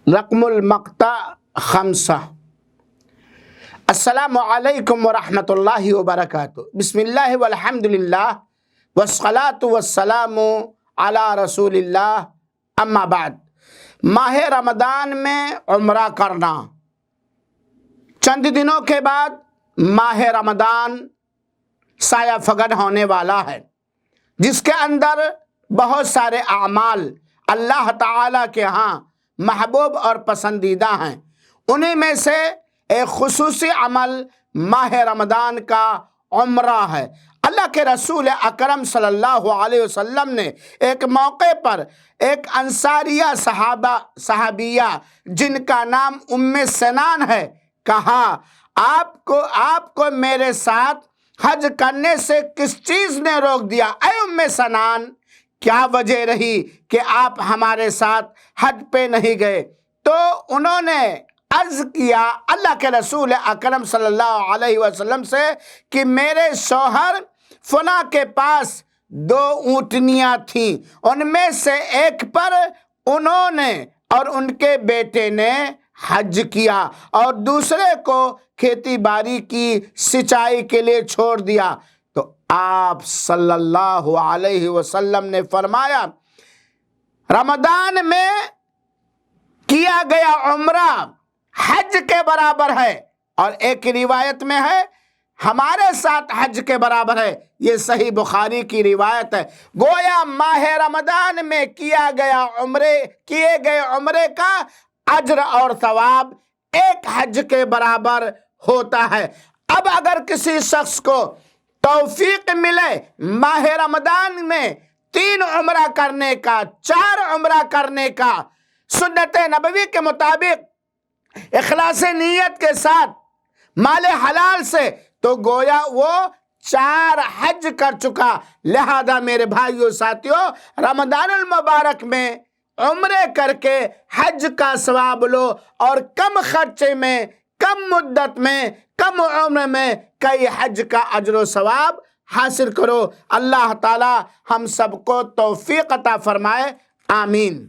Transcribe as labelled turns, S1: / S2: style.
S1: رقم المقطع 5۔ السلام علیکم ورحمۃ اللہ وبرکاتہ۔ بسم اللہ والحمد للہ والصلاة والسلام علی رسول اللہ، اما بعد۔ ماہ رمضان میں عمرہ کرنا۔ چند دنوں کے بعد ماہ رمضان سایہ فگن ہونے والا ہے، جس کے اندر بہت سارے اعمال اللہ تعالیٰ کے ہاں محبوب اور پسندیدہ ہیں۔ انہی میں سے ایک خصوصی عمل ماہ رمضان کا عمرہ ہے۔ اللہ کے رسول اکرم صلی اللہ علیہ وسلم نے ایک موقع پر ایک انصاریہ صحابیہ جن کا نام سنان ہے، کہا آپ کو میرے ساتھ حج کرنے سے کس چیز نے روک دیا؟ اے سنان، کیا وجہ رہی کہ آپ ہمارے ساتھ حج پہ نہیں گئے؟ تو انہوں نے عرض کیا اللہ کے رسول اکرم صلی اللہ علیہ وسلم سے کہ میرے شوہر فلاں کے پاس 2 اونٹنیاں تھیں، ان میں سے ایک پر انہوں نے اور ان کے بیٹے نے حج کیا اور دوسرے کو کھیتی باڑی کی سچائی کے لیے چھوڑ دیا۔ تو آپ صلی اللہ علیہ وسلم نے فرمایا، رمضان میں کیا گیا عمرہ حج کے برابر ہے، اور ایک روایت میں ہے ہمارے ساتھ حج کے برابر ہے۔ یہ صحیح بخاری کی روایت ہے۔ گویا ماہ رمضان میں کیے گئے عمرے کا اجر اور ثواب ایک حج کے برابر ہوتا ہے۔ اب اگر کسی شخص کو توفیق ملے ماہ رمضان میں 3 عمرہ کرنے کا، 4 عمرہ کرنے کا، سنت نبوی کے مطابق اخلاص نیت کے ساتھ مال حلال سے، تو گویا وہ 4 حج کر چکا۔ لہذا میرے بھائیو ساتھیو، رمضان المبارک میں عمرے کر کے حج کا ثواب لو، اور کم خرچے میں، کم مدت میں، کم عمر میں کئی حج کا اجر و ثواب حاصل کرو۔ اللہ تعالی ہم سب کو توفیق عطا فرمائے، آمین۔